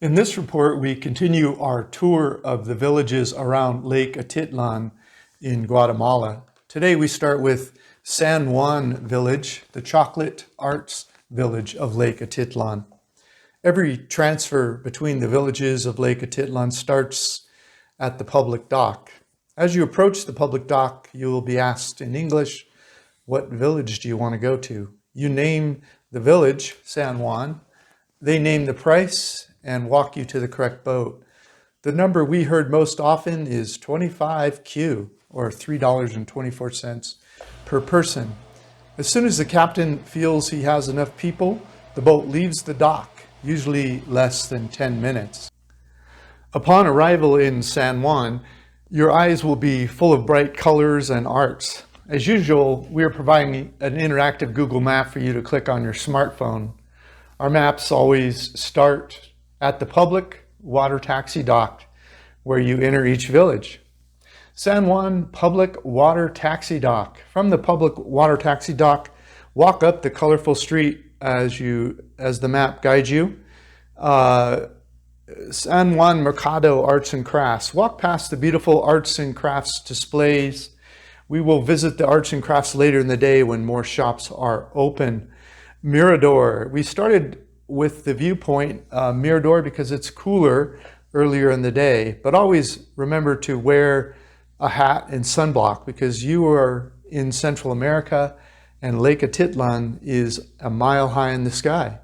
In this report, we continue our tour of the villages around Lake Atitlan in Guatemala. Today we start with San Juan Village, the chocolate arts village of Lake Atitlan. Every transfer between the villages of Lake Atitlan starts at the public dock. As you approach the public dock, you will be asked in English, what village do you want to go to? You name the village, San Juan. They name the price and walk you to the correct boat. The number we heard most often is 25 Q, or $3.24 per person. As soon as the captain feels he has enough people, the boat leaves the dock, usually less than 10 minutes. Upon arrival in San Juan, your eyes will be full of bright colors and arts. As usual, we are providing an interactive Google map for you to click on your smartphone. Our maps always start at the public water taxi dock, where you enter each village. San Juan Public Water Taxi Dock. From the public water taxi dock, walk up the colorful street as the map guides you. San Juan Mercado Arts and Crafts. Walk past the beautiful arts and crafts displays. We will visit the arts and crafts later in the day when more shops are open. Mirador. We started with the viewpoint Mirador because it's cooler earlier in the day, but always remember to wear a hat and sunblock because you are in Central America and Lake Atitlan is a mile high in the sky.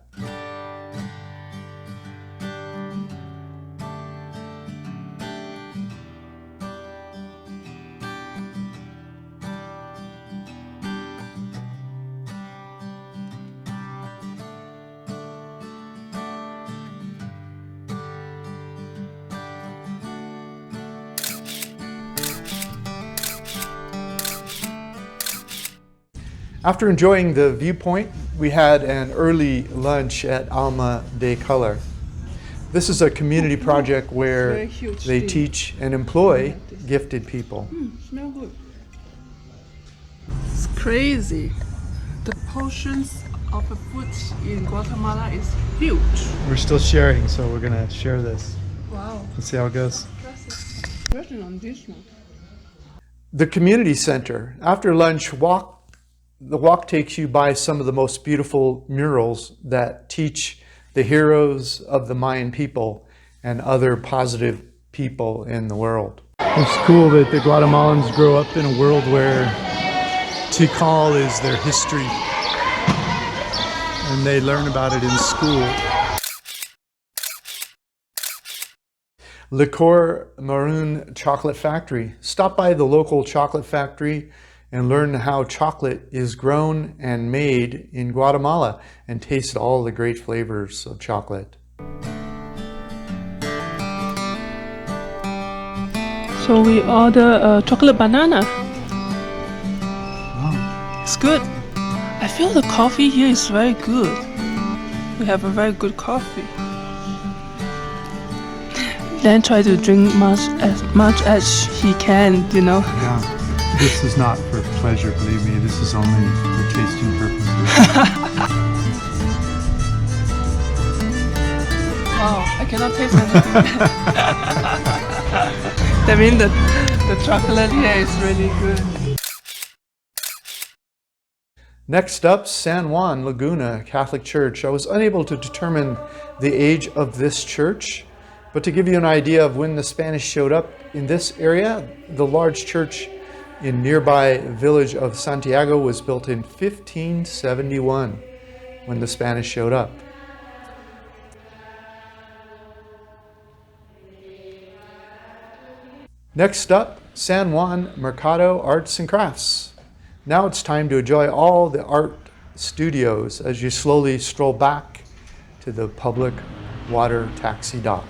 After enjoying the viewpoint, we had an early lunch at Alma Day Color. This is a community project where they teach and employ gifted people. Smell good. It's crazy. The portions of the food in Guatemala is huge. We're still sharing, so we're gonna share this. Wow. Let's see how it goes. Especially on this one. The community center. After lunch, the walk takes you by some of the most beautiful murals that teach the heroes of the Mayan people and other positive people in the world. It's cool that the Guatemalans grow up in a world where Tikal is their history and they learn about it in school. Licor Maroon Chocolate Factory. Stop by the local chocolate factory and learn how chocolate is grown and made in Guatemala and taste all the great flavors of chocolate. So we order a chocolate banana. Wow. It's good. I feel the coffee here is very good. We have a very good coffee. Then try to drink as much as he can, you know. Yeah. This is not for pleasure, believe me. This is only for tasting purposes. Wow, I cannot taste anything. That means the chocolate here is really good. Next up, San Juan Laguna Catholic Church. I was unable to determine the age of this church, but to give you an idea of when the Spanish showed up in this area, the large church in nearby village of Santiago was built in 1571 when the Spanish showed up. Next up, San Juan Mercado Arts and Crafts. Now it's time to enjoy all the art studios as you slowly stroll back to the public water taxi dock.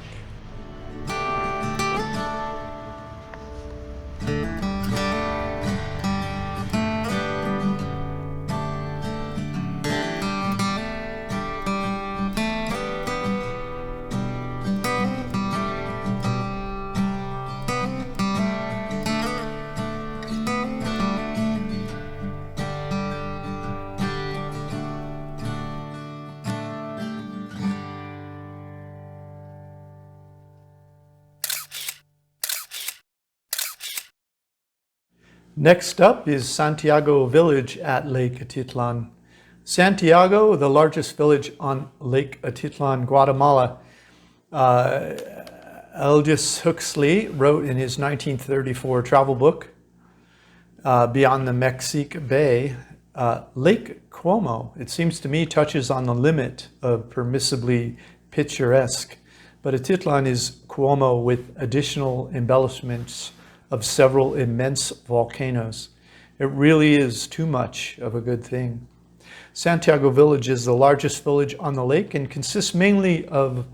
Next up is Santiago Village at Lake Atitlan. Santiago, the largest village on Lake Atitlan, Guatemala. Aldous Huxley wrote in his 1934 travel book, Beyond the Mexique Bay, Lake Como, it seems to me, touches on the limit of permissibly picturesque, but Atitlan is Cuomo with additional embellishments of several immense volcanoes. It really is too much of a good thing. Santiago Village is the largest village on the lake and consists mainly of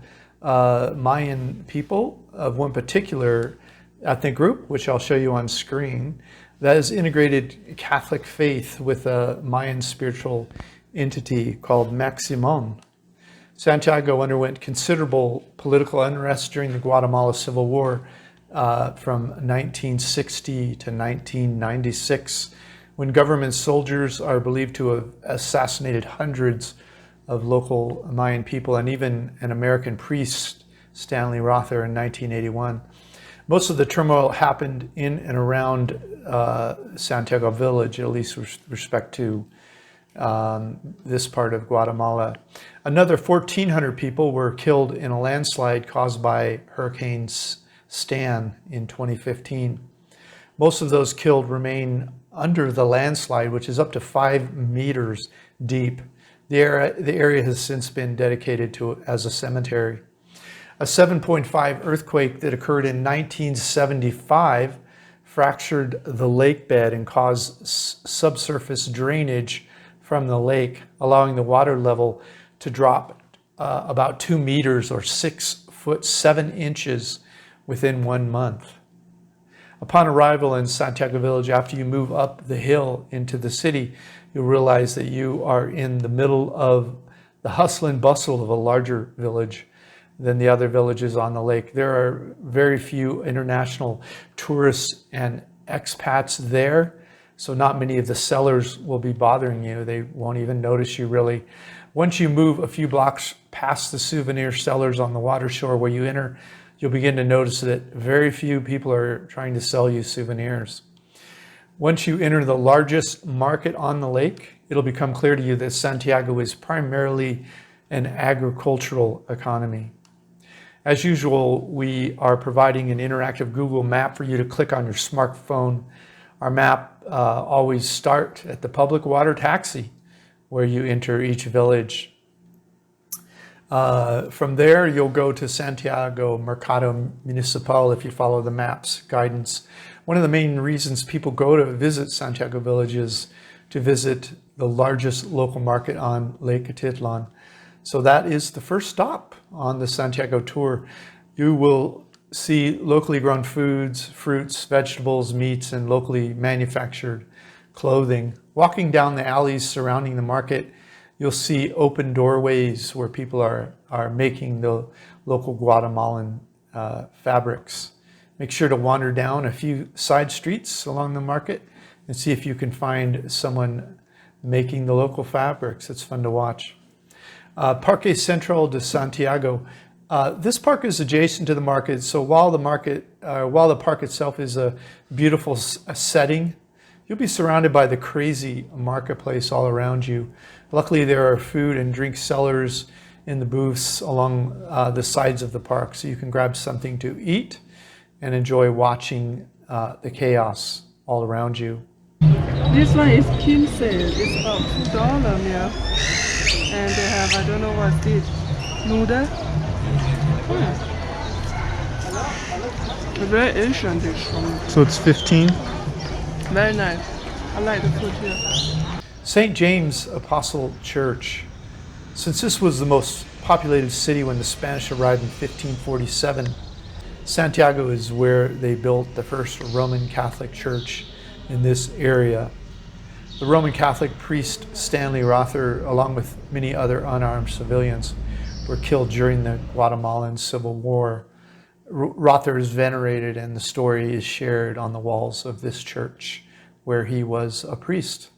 Mayan people of one particular ethnic group, which I'll show you on screen, that has integrated Catholic faith with a Mayan spiritual entity called 𝗪'Mon. Santiago underwent considerable political unrest during the Guatemala Civil War from 1960 to 1996, when government soldiers are believed to have assassinated hundreds of local Mayan people and even an American priest, Stanley Rother, in 1981. Most of the turmoil happened in and around Santiago Village, at least with respect to this part of Guatemala. Another 1,400 people were killed in a landslide caused by Hurricane Stan in 2015. Most of those killed remain under the landslide, which is up to 5 meters deep. The area has since been dedicated as a cemetery. A 7.5 earthquake that occurred in 1975 fractured the lake bed and caused subsurface drainage from the lake, allowing the water level to drop about 2 meters or 6 foot 7 inches within 1 month. Upon arrival in Santiago Village, after you move up the hill into the city, you'll realize that you are in the middle of the hustle and bustle of a larger village than the other villages on the lake. There are very few international tourists and expats there, so not many of the sellers will be bothering you. They won't even notice you really. Once you move a few blocks past the souvenir sellers on the water shore where you enter, you'll begin to notice that very few people are trying to sell you souvenirs. Once you enter the largest market on the lake, it'll become clear to you that Santiago is primarily an agricultural economy. As usual, we are providing an interactive Google map for you to click on your smartphone. Our map always starts at the public water taxi, where you enter each village. From there, you'll go to Santiago Mercado Municipal if you follow the map's guidance. One of the main reasons people go to visit Santiago Village is to visit the largest local market on Lake Atitlan. So that is the first stop on the Santiago tour. You will see locally grown foods, fruits, vegetables, meats, and locally manufactured clothing. Walking down the alleys surrounding the market, you'll see open doorways where people are making the local Guatemalan fabrics. Make sure to wander down a few side streets along the market and see if you can find someone making the local fabrics. It's fun to watch. Parque Central de Santiago. This park is adjacent to the market, so while the park itself is a beautiful setting, you'll be surrounded by the crazy marketplace all around you. Luckily, there are food and drink sellers in the booths along the sides of the park, so you can grab something to eat and enjoy watching the chaos all around you. This one is Kim sale. It's about $2, yeah. And they have, I don't know what's this, noodle. A very Asian dish from me. So it's 15? Very nice. I like the food here. St. James Apostle Church. Since this was the most populated city when the Spanish arrived in 1547, Santiago is where they built the first Roman Catholic church in this area. The Roman Catholic priest Stanley Rother, along with many other unarmed civilians, were killed during the Guatemalan Civil War. Rother is venerated and the story is shared on the walls of this church where he was a priest.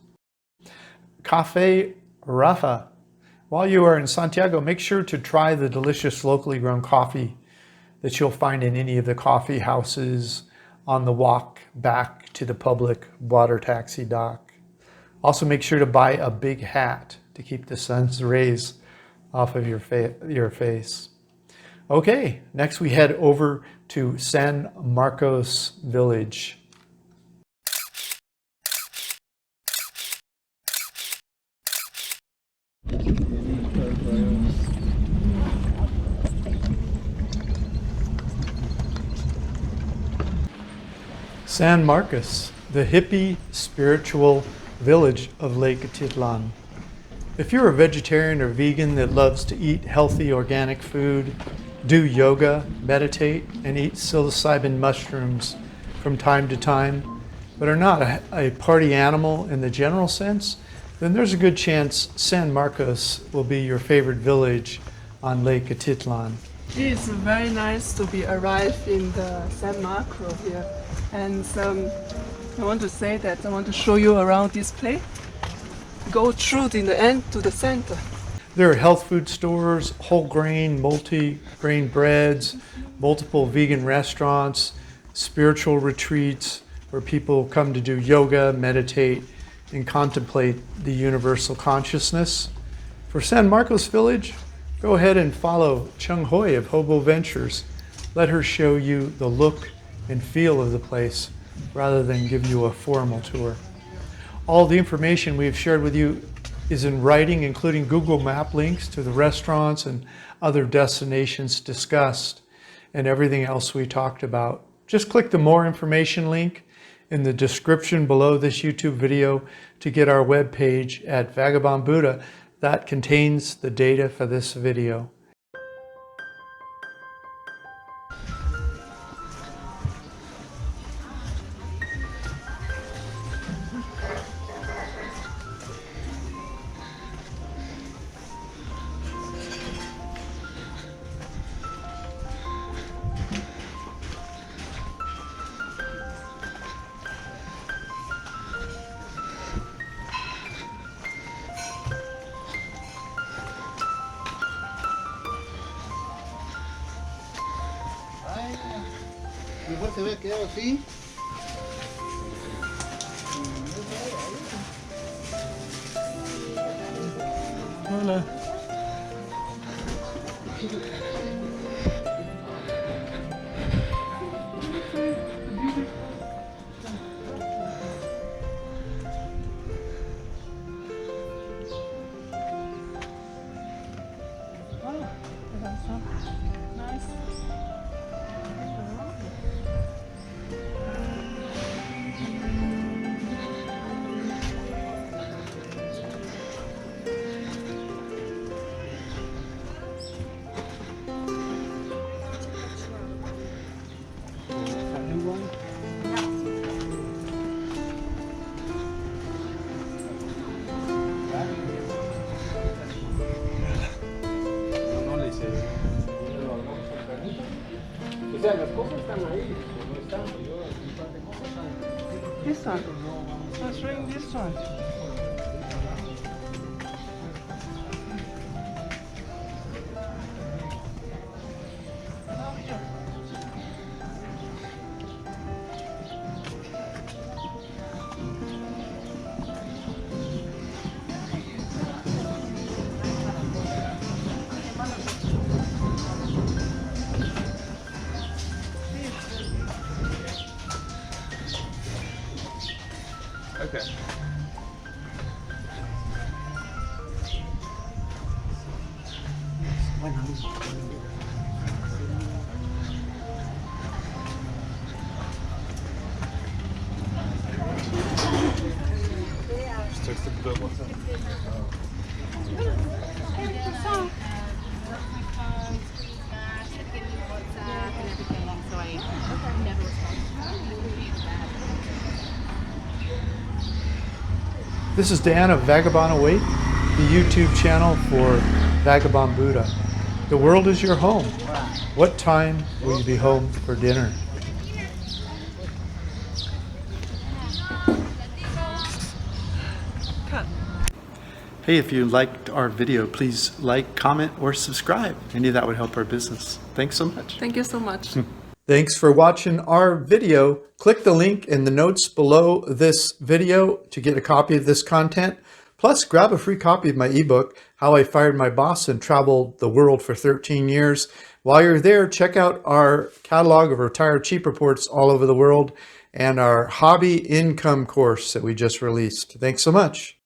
Café Rafa. While you are in Santiago, make sure to try the delicious locally grown coffee that you'll find in any of the coffee houses on the walk back to the public water taxi dock. Also make sure to buy a big hat to keep the sun's rays off of your face. Okay, next we head over to San Marcos Village. San Marcos, the hippie spiritual village of Lake Atitlan. If you're a vegetarian or vegan that loves to eat healthy organic food, do yoga, meditate, and eat psilocybin mushrooms from time to time, but are not a party animal in the general sense, then there's a good chance San Marcos will be your favorite village on Lake Atitlan. It's very nice to be arrived in the San Marcos here. And I want to say that I want to show you around this place. Go through in the end to the center. There are health food stores, whole grain, multi-grain breads, multiple vegan restaurants, spiritual retreats where people come to do yoga, meditate, and contemplate the universal consciousness. For San Marcos Village, go ahead and follow 𝗙 of Hobo Ventures. Let her show you the look and feel of the place rather than give you a formal tour. All the information we have shared with you is in writing, including Google Map links to the restaurants and other destinations discussed and everything else we talked about. Just click the More Information link in the description below this YouTube video to get our webpage at Vagabond Buddha that contains the data for this video. Mejor se ve quedado así. Hola. O sea, las cosas están ahí, no están, yo un par de cosas están. This one. Let's ring this one. Okay. Just text the WhatsApp. This is Dan of Vagabond Await, the YouTube channel for Vagabond Buddha. The world is your home. What time will you be home for dinner? Cut. Hey, if you liked our video, please like, comment, or subscribe. Any of that would help our business. Thanks so much. Thank you so much. Thanks for watching our video. Click the link in the notes below this video to get a copy of this content. Plus, grab a free copy of my ebook, How I Fired My Boss and Traveled the World for 13 Years. While you're there, check out our catalog of retired cheap reports all over the world and our hobby income course that we just released. Thanks so much.